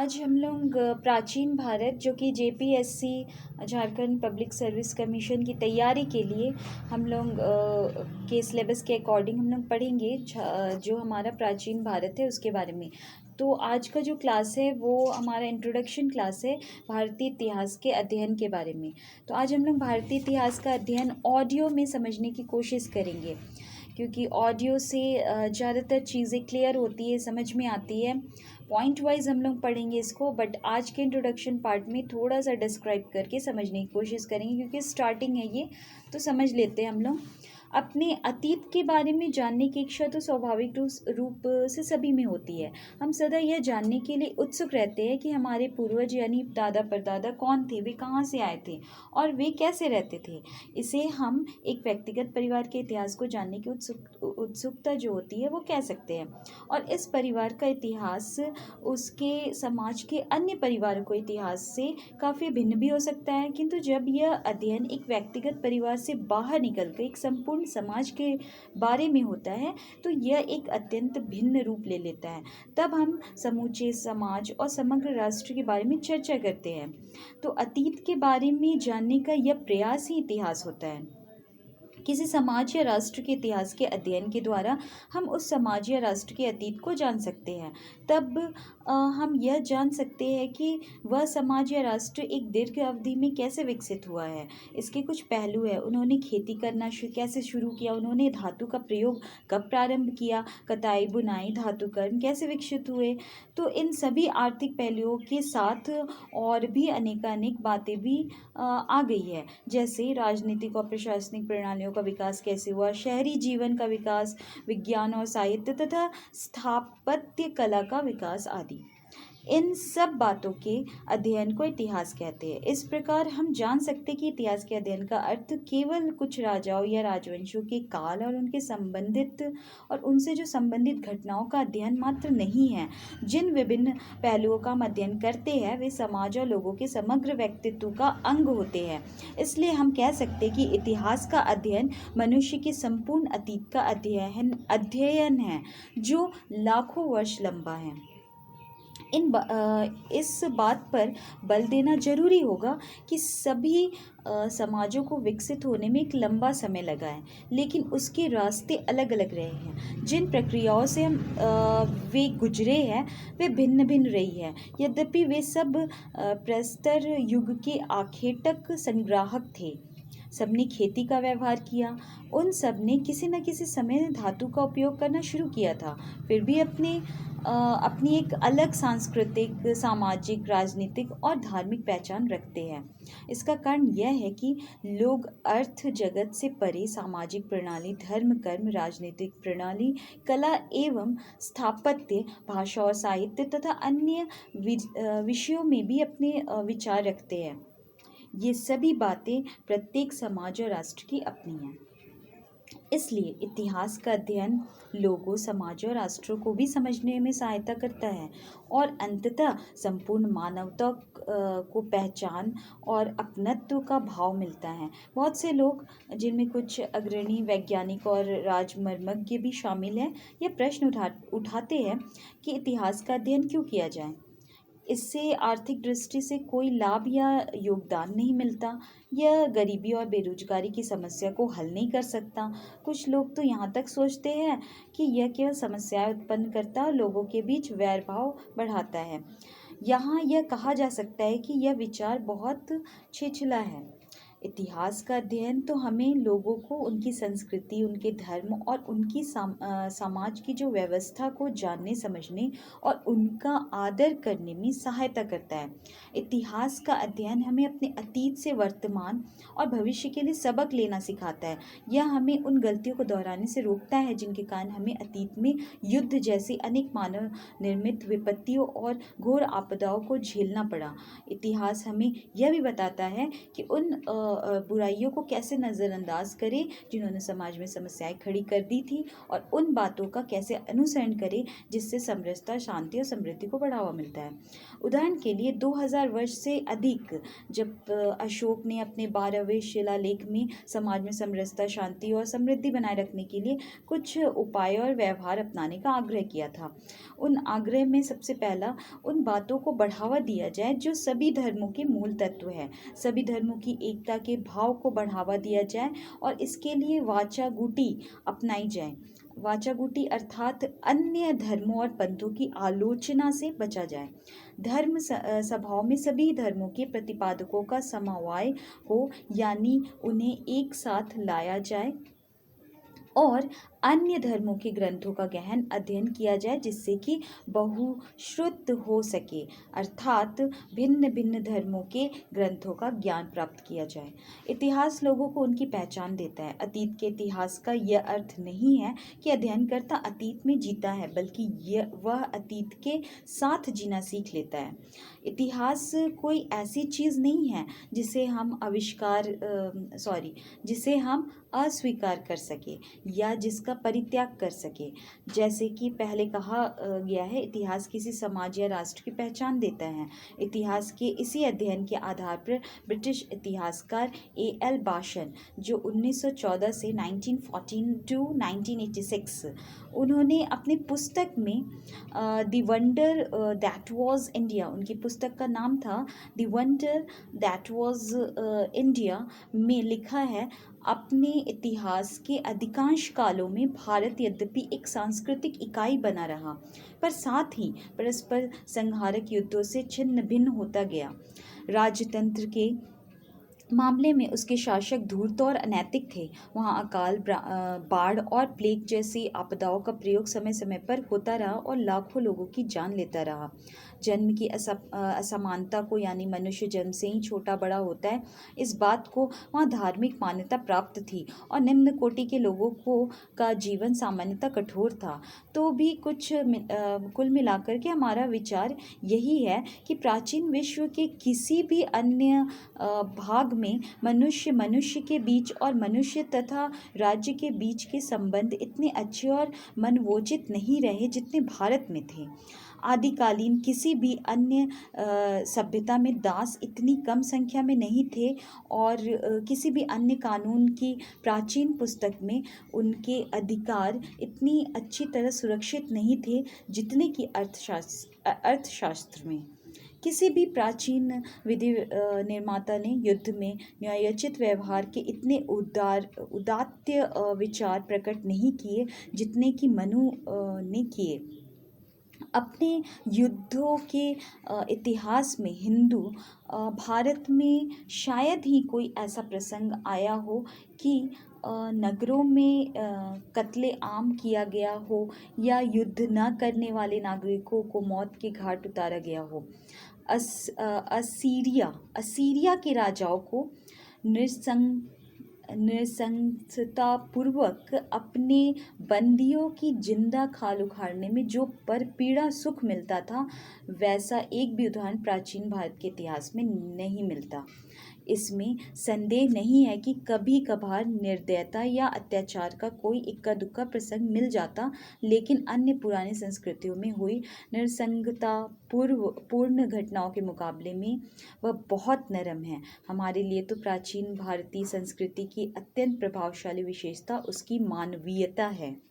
आज हम लोग प्राचीन भारत जो कि JPSC Jharkhand public service commission की तैयारी के लिए हम लोग के सिलेबस के अकॉर्डिंग हम लोग पढ़ेंगे जो हमारा प्राचीन भारत है उसके बारे में। तो आज का जो क्लास है वो हमारा इंट्रोडक्शन क्लास है भारतीय इतिहास के अध्ययन के बारे में। तो आज हम लोग भारतीय इतिहास का अध्ययन ऑडियो में समझने की कोशिश करेंगे, क्योंकि ऑडियो से ज़्यादातर चीज़ें क्लियर होती है, समझ में आती है। पॉइंट वाइज हम लोग पढ़ेंगे इसको, बट आज के इंट्रोडक्शन पार्ट में थोड़ा सा डिस्क्राइब करके समझने की कोशिश करेंगे, क्योंकि स्टार्टिंग है ये। तो समझ लेते हैं हम लोग। अपने अतीत के बारे में जानने की इच्छा तो स्वाभाविक रूप से सभी में होती है। हम सदा यह जानने के लिए उत्सुक रहते हैं कि हमारे पूर्वज यानी दादा परदादा कौन थे, वे कहाँ से आए थे और वे कैसे रहते थे। इसे हम एक व्यक्तिगत परिवार के इतिहास को जानने की उत्सुकता जो होती है वो कह सकते हैं। और इस परिवार का इतिहास उसके समाज के अन्य परिवारों के इतिहास से काफ़ी भिन्न भी हो सकता है, किंतु जब यह अध्ययन एक व्यक्तिगत परिवार से बाहर निकलकर एक संपूर्ण समाज के बारे में होता है तो यह एक अत्यंत भिन्न रूप ले लेता है। तब हम समूचे समाज और समग्र राष्ट्र के बारे में चर्चा करते हैं। तो अतीत के बारे में जानने का यह प्रयास ही इतिहास होता है। किसी समाज या राष्ट्र के इतिहास के अध्ययन के द्वारा हम उस समाज या राष्ट्र के अतीत को जान सकते हैं। तब हम यह जान सकते हैं कि वह समाज या राष्ट्र एक दीर्घ अवधि में कैसे विकसित हुआ है। इसके कुछ पहलू हैं। उन्होंने खेती करना कैसे शुरू किया, उन्होंने धातु का प्रयोग कब प्रारंभ किया, कताई बुनाई धातु कर्म कैसे विकसित हुए। तो इन सभी आर्थिक पहलुओं के साथ और भी अनेकानेक बातें भी आ गई है, जैसे राजनीतिक और प्रशासनिक प्रणालियों का विकास कैसे हुआ, शहरी जीवन का विकास, विज्ञान और साहित्य तथा स्थापत्य कला का विकास आदि। इन सब बातों के अध्ययन को इतिहास कहते हैं। इस प्रकार हम जान सकते हैं कि इतिहास के अध्ययन का अर्थ केवल कुछ राजाओं या राजवंशों के काल और उनके संबंधित और उनसे जो संबंधित घटनाओं का अध्ययन मात्र नहीं है। जिन विभिन्न पहलुओं का हम अध्ययन करते हैं वे समाज और लोगों के समग्र व्यक्तित्व का अंग होते हैं। इसलिए हम कह सकते हैं कि इतिहास का अध्ययन मनुष्य के संपूर्ण अतीत का अध्ययन है जो लाखों वर्ष लंबा है। इस बात पर बल देना जरूरी होगा कि सभी समाजों को विकसित होने में एक लंबा समय लगा है, लेकिन उसके रास्ते अलग अलग रहे हैं। जिन प्रक्रियाओं से वे गुजरे हैं वे भिन्न भिन्न रही है। यद्यपि वे सब प्रस्तर युग के आखेटक संग्राहक थे। सबने खेती का व्यवहार किया। उन सब ने किसी न किसी समय धातु का उपयोग करना शुरू किया था, फिर भी अपनी एक अलग सांस्कृतिक, सामाजिक, राजनीतिक और धार्मिक पहचान रखते हैं। इसका कारण यह है कि लोग अर्थ जगत से परे सामाजिक प्रणाली, धर्म, कर्म, राजनीतिक प्रणाली, कला एवं स्थापत्य, भाषा और साहित्य तथा अन्य विषयों में भी अपने विचार रखते हैं। ये सभी बातें प्रत्येक समाज और राष्ट्र की अपनी हैं। इसलिए इतिहास का अध्ययन लोगों, समाजों और राष्ट्रों को भी समझने में सहायता करता है और अंततः संपूर्ण मानवता को पहचान और अपनत्व का भाव मिलता है। बहुत से लोग, जिनमें कुछ अग्रणी वैज्ञानिक और राजमर्मज्ञ भी शामिल हैं, ये प्रश्न उठाते हैं कि इतिहास का अध्ययन क्यों किया जाए। इससे आर्थिक दृष्टि से कोई लाभ या योगदान नहीं मिलता। यह गरीबी और बेरोजगारी की समस्या को हल नहीं कर सकता। कुछ लोग तो यहाँ तक सोचते हैं कि यह केवल समस्याएं उत्पन्न करता और लोगों के बीच वैर भाव बढ़ाता है। यहाँ यह कहा जा सकता है कि यह विचार बहुत छिछला है। इतिहास का अध्ययन तो हमें लोगों को उनकी संस्कृति, उनके धर्म और उनकी समाज की जो व्यवस्था को जानने, समझने और उनका आदर करने में सहायता करता है। इतिहास का अध्ययन हमें अपने अतीत से वर्तमान और भविष्य के लिए सबक लेना सिखाता है। यह हमें उन गलतियों को दोहराने से रोकता है जिनके कारण हमें अतीत में युद्ध जैसी अनेक मानव निर्मित विपत्तियों और घोर आपदाओं को झेलना पड़ा। इतिहास हमें यह भी बताता है कि उन बुराइयों को कैसे नज़रअंदाज करें जिन्होंने समाज में समस्याएं खड़ी कर दी थी, और उन बातों का कैसे अनुसरण करें जिससे समरसता, शांति और समृद्धि को बढ़ावा मिलता है। उदाहरण के लिए 2000 वर्ष से अधिक जब अशोक ने अपने 12वें शिलालेख में समाज में समरसता, शांति और समृद्धि बनाए रखने के लिए कुछ उपाय और व्यवहार अपनाने का आग्रह किया था। उन आग्रह में सबसे पहला, उन बातों को बढ़ावा दिया जाए जो सभी धर्मों के मूल तत्व है। सभी धर्मों की एकता के भाव को बढ़ावा दिया जाए और इसके लिए वाचागुटी अपनाई जाए। वाचागुटी अर्थात अन्य धर्मों और पंथों की आलोचना से बचा जाए। धर्म सभाओं में सभी धर्मों के प्रतिपादकों का समवाय हो, यानी उन्हें एक साथ लाया जाए और अन्य धर्मों के ग्रंथों का गहन अध्ययन किया जाए जिससे कि बहुश्रुत हो सके, अर्थात भिन्न भिन्न धर्मों के ग्रंथों का ज्ञान प्राप्त किया जाए। इतिहास लोगों को उनकी पहचान देता है। अतीत के इतिहास का यह अर्थ नहीं है कि अध्ययनकर्ता अतीत में जीता है, बल्कि वह अतीत के साथ जीना सीख लेता है। इतिहास कोई ऐसी चीज़ नहीं है जिसे हम अस्वीकार कर सके या जिसका परित्याग कर सके। जैसे कि पहले कहा गया है, इतिहास किसी समाज या राष्ट्र की पहचान देता है। इतिहास के इसी अध्ययन के आधार पर ब्रिटिश इतिहासकार A.L. बाशन, जो 1914 से 1914 टू 1986, उन्होंने अपनी पुस्तक में the wonder that was India, उनकी पुस्तक का नाम था the wonder that was India, में लिखा है, अपने इतिहास के अधिकांश कालों में भारत यद्यपि एक सांस्कृतिक इकाई बना रहा, पर साथ ही परस्पर संहारक युद्धों से छिन्न भिन्न होता गया। राजतंत्र के मामले में उसके शासक धूर्त और अनैतिक थे। वहाँ अकाल, बाढ़ और प्लेग जैसी आपदाओं का प्रयोग समय समय पर होता रहा और लाखों लोगों की जान लेता रहा। जन्म की असमानता को, यानी मनुष्य जन्म से ही छोटा बड़ा होता है, इस बात को वहाँ धार्मिक मान्यता प्राप्त थी और निम्न कोटि के लोगों का जीवन सामान्यतः कठोर था। तो भी कुल मिलाकर के हमारा विचार यही है कि प्राचीन विश्व के किसी भी अन्य भाग में मनुष्य के बीच और मनुष्य तथा राज्य के बीच के संबंध इतने अच्छे और मनवोचित नहीं रहे जितने भारत में थे। आदिकालीन किसी भी अन्य सभ्यता में दास इतनी कम संख्या में नहीं थे और किसी भी अन्य कानून की प्राचीन पुस्तक में उनके अधिकार इतनी अच्छी तरह सुरक्षित नहीं थे जितने कि अर्थशास्त्र में। किसी भी प्राचीन विधि निर्माता ने युद्ध में न्यायोचित व्यवहार के इतने उदात्त विचार प्रकट नहीं किए जितने कि मनु ने किए। अपने युद्धों के इतिहास में हिंदू भारत में शायद ही कोई ऐसा प्रसंग आया हो कि नगरों में कत्ले आम किया गया हो या युद्ध न करने वाले नागरिकों को मौत के घाट उतारा गया हो। असीरिया के राजाओं को नृशंसतापूर्वक अपने बंदियों की जिंदा खाल उखाड़ने में जो परपीड़ा सुख मिलता था, वैसा एक भी उदाहरण प्राचीन भारत के इतिहास में नहीं मिलता। इसमें संदेह नहीं है कि कभी कभार निर्दयता या अत्याचार का कोई इक्का दुक्का प्रसंग मिल जाता, लेकिन अन्य पुरानी संस्कृतियों में हुई नृशंसता पूर्ण घटनाओं के मुकाबले में वह बहुत नरम है। हमारे लिए तो प्राचीन भारतीय संस्कृति की अत्यंत प्रभावशाली विशेषता उसकी मानवीयता है।